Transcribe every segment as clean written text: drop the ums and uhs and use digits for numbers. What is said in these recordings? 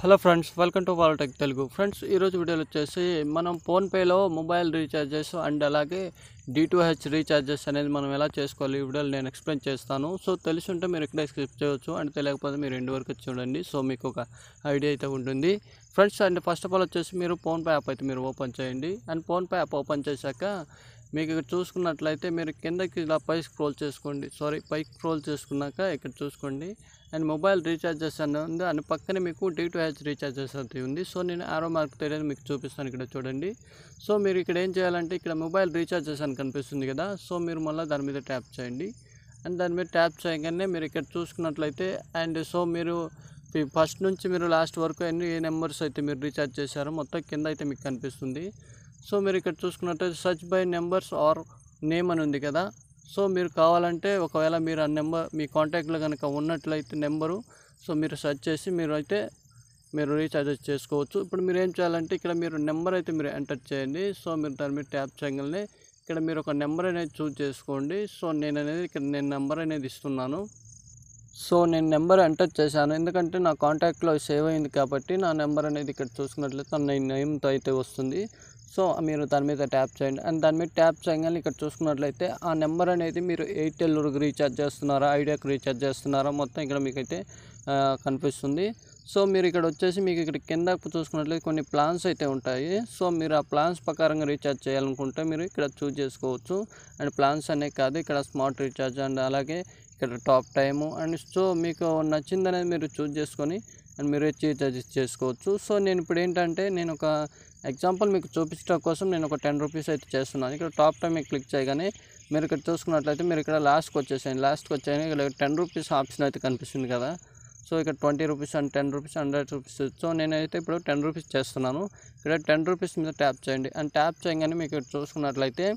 Hello friends, welcome to Polaiahtechtelugu. Friends, ఈరోజు వీడియోలో వచ్చేసి మనం ఫోన్పేలో మొబైల్ రీఛార్జెస్ అండ్ అలాగే DTH రీఛార్జెస్ అనేది మనం ఎలా చేసుకోవాలి ఈ వీడియోలో నేను ఎక్స్ప్లెయిన్ చేస్తాను. సో తెలిసి ఉంటే మీరు ఇక్కడే స్కిప్ చేయవచ్చు, అండ్ తెలియకపోతే మీరు ఎండ్ వరకు చూడండి. సో మీకు ఒక ఐడియా అయితే ఉంటుంది friends. And first of all వచ్చేసి మీరు ఫోన్పే యాప్ అయితే మీరు ఓపెన్ చేయండి. అండ్ ఫోన్పే యాప్ ఓపెన్ చేశాక మీకు ఇక్కడ చూసుకున్నట్లయితే మీరు కిందకి ఇలా పైకి స్క్రోల్ చేసుకోండి. పైకి స్క్రోల్ చేసుకున్నాక ఇక్కడ చూసుకోండి. అండ్ మొబైల్ రీఛార్జెస్ అని ఉంది, అని పక్కనే మీకు DTH రీఛార్జెస్ అయితే ఉంది. సో నేను ఆరో మార్క్ తెలియదు మీకు చూపిస్తాను, ఇక్కడ చూడండి. సో మీరు ఇక్కడ ఏం చేయాలంటే ఇక్కడ మొబైల్ రీఛార్జెస్ అని కనిపిస్తుంది కదా, సో మీరు మళ్ళీ దాని మీద ట్యాప్ చేయండి. అండ్ దాని మీద ట్యాప్ చేయగానే మీరు ఇక్కడ చూసుకున్నట్లయితే అండ్ సో మీరు ఫస్ట్ నుంచి మీరు లాస్ట్ వరకు ఏ నెంబర్స్ అయితే మీరు రీఛార్జ్ చేశారో మొత్తం కింద అయితే మీకు కనిపిస్తుంది. సో మీరు ఇక్కడ చూసుకున్నట్లయితే search by numbers or name అని ఉంది కదా. సో మీరు కావాలంటే ఒకవేళ మీరు ఆ నెంబర్ మీ కాంటాక్ట్లో కనుక ఉన్నట్లయితే నెంబరు, సో మీరు సెర్చ్ చేసి మీరు రీఛార్జ్ చేసుకోవచ్చు. ఇప్పుడు మీరు ఏం చేయాలంటే ఇక్కడ మీరు నెంబర్ అయితే మీరు ఎంటర్ చేయండి. సో మీరు దాని మీద ట్యాప్ చేయగానే ఇక్కడ మీరు ఒక నెంబర్ అనేది చూజ్ చేసుకోండి. సో నేను నెంబర్ అనేది ఇస్తున్నాను. సో నేను నెంబర్ ఎంటర్ చేశాను, ఎందుకంటే నా కాంటాక్ట్లో సేవ్ అయింది కాబట్టి నా నెంబర్ అనేది ఇక్కడ చూసుకున్నట్లయితే నా నేమ్తో అయితే వస్తుంది. సో మీరు దాని మీద ట్యాప్ చేయండి. అండ్ దాని మీద ట్యాప్ చేయగానే ఇక్కడ చూసుకున్నట్లయితే ఆ నెంబర్ అనేది మీరు ఎయిర్టెల్కి రీఛార్జ్ చేస్తున్నారా, ఐడియాకి రీఛార్జ్ చేస్తున్నారా మొత్తం ఇక్కడ మీకైతే కనిపిస్తుంది. సో మీరు ఇక్కడ వచ్చేసి మీకు ఇక్కడ కింద చూసుకున్నట్లయితే కొన్ని ప్లాన్స్ అయితే ఉంటాయి. సో మీరు ఆ ప్లాన్స్ ప్రకారంగా రీఛార్జ్ చేయాలనుకుంటే మీరు ఇక్కడ చూజ్ చేసుకోవచ్చు. అండ్ ప్లాన్స్ అనే కాదు, ఇక్కడ స్మార్ట్ రీఛార్జ్ అండ్ అలాగే ఇక్కడ టాప్ టైము అండ్ సో మీకు నచ్చింది అనేది మీరు చూజ్ చేసుకొని అండ్ మీరు రీఛార్జ్ చేసుకోవచ్చు. సో నేను ఇప్పుడు ఏంటంటే నేను ఒక ఎగ్జాంపుల్ మీకు చూపించడం కోసం నేను ఒక 10 రూపీస్ అయితే చేస్తున్నాను. ఇక్కడ టాప్ టైం మీకు క్లిక్ చేయగానే మీరు ఇక్కడ చూసుకున్నట్లయితే మీరు ఇక్కడ లాస్ట్కి వచ్చేసాను. ఇక్కడ 10 రూపీస్ ఆప్షన్ అయితే కనిపిస్తుంది కదా. సో ఇక్కడ 20 rupees and 10 rupees 100 rupees. So నేనైతే ఇప్పుడు 10 రూపీస్ చేస్తున్నాను. ఇక్కడ 10 రూపీస్ మీద ట్యాప్ చేయండి. అండ్ ట్యాప్ చేయగానే మీకు ఇక్కడ చూసుకున్నట్లయితే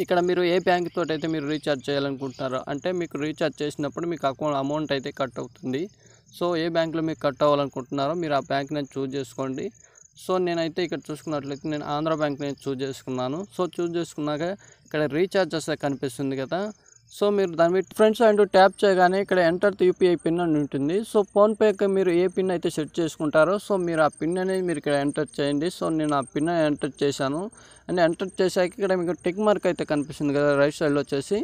ఇక్కడ మీరు ఏ బ్యాంక్ తోటి అయితే మీరు రీఛార్జ్ చేయాలనుకుంటున్నారో, అంటే మీకు రీఛార్జ్ చేసినప్పుడు మీకు అమౌంట్ అయితే కట్ అవుతుంది. సో ఏ బ్యాంక్లో మీకు కట్ అవ్వాలనుకుంటున్నారో మీరు ఆ బ్యాంక్ని చూజ్ చేసుకోండి. సో నేనైతే ఇక్కడ చూసుకున్నట్లయితే నేను ఆంధ్ర బ్యాంక్ని చూజ్ చేసుకున్నాను. సో చూజ్ చేసుకున్నాక ఇక్కడ రీఛార్జెస్ కనిపిస్తుంది కదా. సో మీరు దాని మీద ఫ్రెండ్స్ అండ్ ట్యాప్ చేయగానే ఇక్కడ ఎంటర్ యూపీఐ పిన్ అని ఉంటుంది. సో ఫోన్పేకి మీరు ఏ పిన్ అయితే సెట్ చేసుకుంటారో సో మీరు ఆ పిన్ అనేది మీరు ఇక్కడ ఎంటర్ చేయండి. సో నేను ఆ పిన్ ఎంటర్ చేశాను. అండ్ ఎంటర్ చేశాక ఇక్కడ మీకు టిక్ మార్క్ అయితే కనిపిస్తుంది కదా రైట్ సైడ్లో వచ్చేసి.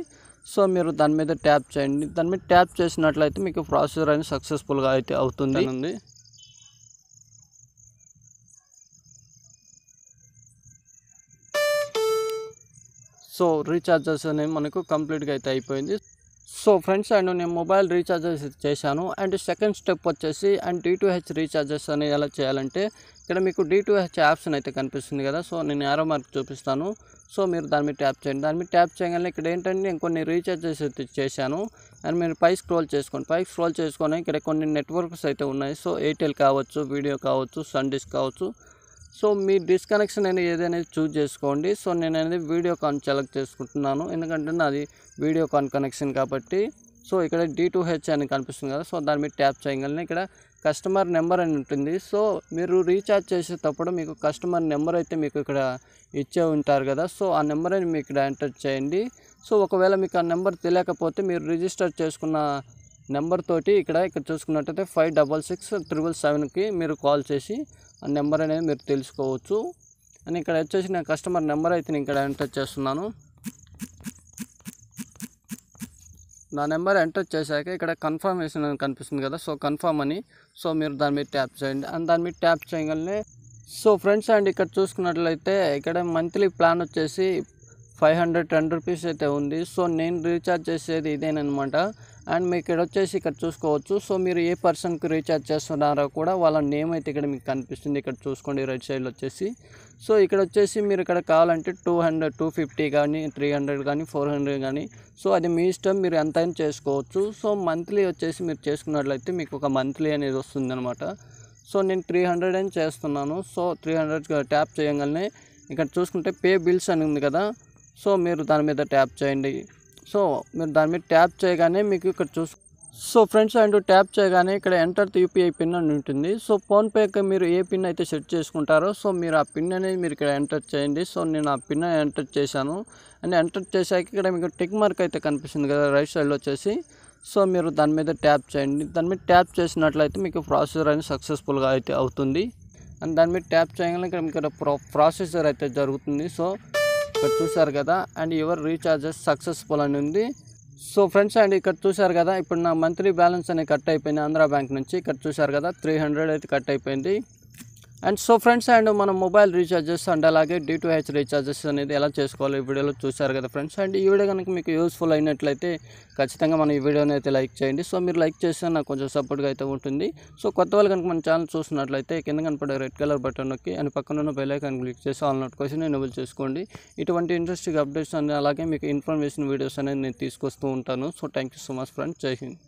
సో మీరు దాని మీద ట్యాప్ చేయండి. దాని మీద ట్యాప్ చేసినట్లయితే మీకు ప్రాసెసర్ అనేది సక్సెస్ఫుల్గా అయితే అవుతుంది. సో రీఛార్జెస్ అనేవి మనకు కంప్లీట్గా అయితే అయిపోయింది. సో ఫ్రెండ్స్ అండ్ నేను మొబైల్ రీఛార్జెస్ చేశాను. అండ్ సెకండ్ స్టెప్ వచ్చేసి అండ్ DTH రీఛార్జెస్ అనేది ఎలా చేయాలంటే ఇక్కడ మీకు DTH ఆప్షన్ అయితే కనిపిస్తుంది కదా. సో నేను యారో మార్క్ చూపిస్తాను. సో మీరు దాని మీద ట్యాప్ చేయండి. దాని మీద ట్యాప్ చేయగానే ఇక్కడ ఏంటంటే నేను కొన్ని రీఛార్జెస్ అయితే చేశాను. అండ్ మీరు పై స్క్రోల్ చేసుకొని ఇక్కడ కొన్ని నెట్వర్క్స్ అయితే ఉన్నాయి. సో ఎయిర్టెల్ కావచ్చు, వీడియో కావచ్చు, సన్ డిష్ కావచ్చు. సో మీ డిస్కనెక్షన్ అనేది ఏదైనా చూజ్ చేసుకోండి. సో నేను అనేది వీడియోకాన్ సెలెక్ట్ చేసుకుంటున్నాను, ఎందుకంటే నాది వీడియోకాన్ కనెక్షన్ కాబట్టి. సో ఇక్కడ DTH అని కనిపిస్తుంది కదా. సో దాని మీద ట్యాప్ చేయగానే ఇక్కడ కస్టమర్ నెంబర్ అని ఉంటుంది. సో మీరు రీఛార్జ్ చేసేటప్పుడు మీకు కస్టమర్ నెంబర్ అయితే మీకు ఇక్కడ ఇచ్చే ఉంటారు కదా. సో ఆ నెంబర్ అని మీకు ఇక్కడ ఎంటర్ చేయండి. సో ఒకవేళ మీకు ఆ నెంబర్ తెలియకపోతే మీరు రిజిస్టర్ చేసుకున్న నెంబర్ తోటి ఇక్కడ చూసుకున్నట్టయితే 566777కి మీరు కాల్ చేసి ఆ నెంబర్ అనేది మీరు తెలుసుకోవచ్చు. అని ఇక్కడ వచ్చేసి నేను కస్టమర్ నెంబర్ అయితే నేను ఇక్కడ ఎంటర్ చేస్తున్నాను. నా నెంబర్ ఎంటర్ చేశాక ఇక్కడ కన్ఫర్మేషన్ అని కనిపిస్తుంది కదా. సో కన్ఫర్మ్ అని సో మీరు దాని మీద ట్యాప్ చేయండి. అండ్ దాని మీద ట్యాప్ చేయగానే సో ఫ్రెండ్స్ అండ్ ఇక్కడ చూసుకున్నట్లయితే ఇక్కడ మంత్లీ ప్లాన్ వచ్చేసి 510 రూపీస్ అయితే ఉంది. సో నేను రీఛార్జ్ చేసేది ఇదేనమాట. అండ్ మీకు ఇక్కడ వచ్చేసి ఇక్కడ చూసుకోవచ్చు. సో మీరు ఏ పర్సన్కి రీఛార్జ్ చేస్తున్నారో కూడా వాళ్ళ నేమ్ అయితే ఇక్కడ మీకు కనిపిస్తుంది. ఇక్కడ చూసుకోండి రైట్ సైడ్లో వచ్చేసి. సో ఇక్కడ వచ్చేసి మీరు ఇక్కడ కావాలంటే 200, 250 కానీ 300 కానీ 400 కానీ సో అది మీ ఇష్టం, మీరు ఎంతైనా చేసుకోవచ్చు. సో మంత్లీ వచ్చేసి మీరు చేసుకున్నట్లయితే మీకు ఒక మంత్లీ అనేది వస్తుంది అనమాట. సో నేను 300 అని చేస్తున్నాను. సో 300 ట్యాప్ చేయగానే ఇక్కడ చూసుకుంటే పే బిల్స్ అని ఉంది కదా. సో మీరు దాని మీద ట్యాప్ చేయండి. సో మీరు దాని మీద ట్యాప్ చేయగానే మీకు ఇక్కడ సో ఫ్రెండ్స్ అండ్ ట్యాప్ చేయగానే ఇక్కడ ఎంటర్ యూపీఐ పిన్ అని ఉంటుంది. సో ఫోన్పేకి మీరు ఏ పిన్ అయితే సెట్ చేసుకుంటారో సో మీరు ఆ పిన్ అనేది మీరు ఇక్కడ ఎంటర్ చేయండి. సో నేను ఆ పిన్ ఎంటర్ చేశాను. అండ్ ఎంటర్ చేశాక ఇక్కడ మీకు టిక్ మార్క్ అయితే కనిపిస్తుంది కదా రైట్ సైడ్లో వచ్చేసి. సో మీరు దాని మీద ట్యాప్ చేయండి. దాని మీద ట్యాప్ చేసినట్లయితే మీకు ప్రాసెసర్ అనేది సక్సెస్ఫుల్గా అయితే అవుతుంది. అండ్ దాని మీద ట్యాప్ చేయగానే ఇక్కడ మీకు ప్రాసెసర్ అయితే జరుగుతుంది. సో ఇక్కడ చూసారు కదా, అండ్ యువర్ రీఛార్జెస్ సక్సెస్ఫుల్ అని ఉంది. సో ఫ్రెండ్స్, అండ్ ఇక్కడ చూసారు కదా, ఇప్పుడు నా మంత్లీ బ్యాలెన్స్ అనేది కట్ అయిపోయింది ఆంధ్రా బ్యాంక్ నుంచి. ఇక్కడ చూసారు కదా 300 అయితే కట్ అయిపోయింది. అండ్ సో ఫ్రెండ్స్, అండ్ మనం మొబైల్ రీఛార్జెస్ అండ్ అలాగే D2H రీఛార్జెస్ అనేది ఎలా చేసుకోవాలి ఈ వీడియోలో చూసారు కదా ఫ్రెండ్స్. అండ్ ఈ వీడియో కనుక మీకు యూస్ఫుల్ అయినట్లయితే ఖచ్చితంగా మన ఈ వీడియోని అయితే లైక్ చేయండి. సో మీరు లైక్ చేస్తే నాకు కొంచెం సపోర్ట్గా అయితే ఉంటుంది. సో కొత్త వాళ్ళు కనుక మన ఛానల్ చూస్తున్నట్లయితే కింద కనపడే రెడ్ కలర్ బటన్ నొక్కి అండ్ పక్కన ఉన్న బెల్ ఐకాన్ క్లిక్ చేసి ఆల్ నోటిఫికేషన్ ఎనేబుల్ చేసుకోండి. ఇటువంటి ఇంట్రెస్టింగ్ అప్డేట్స్ and అలాగే మీకు ఇన్ఫర్మేషన్ వీడియోస్ అనేది నేను తీసుకొస్తూ ఉంటాను. So thank you so much friends. జై హింద్.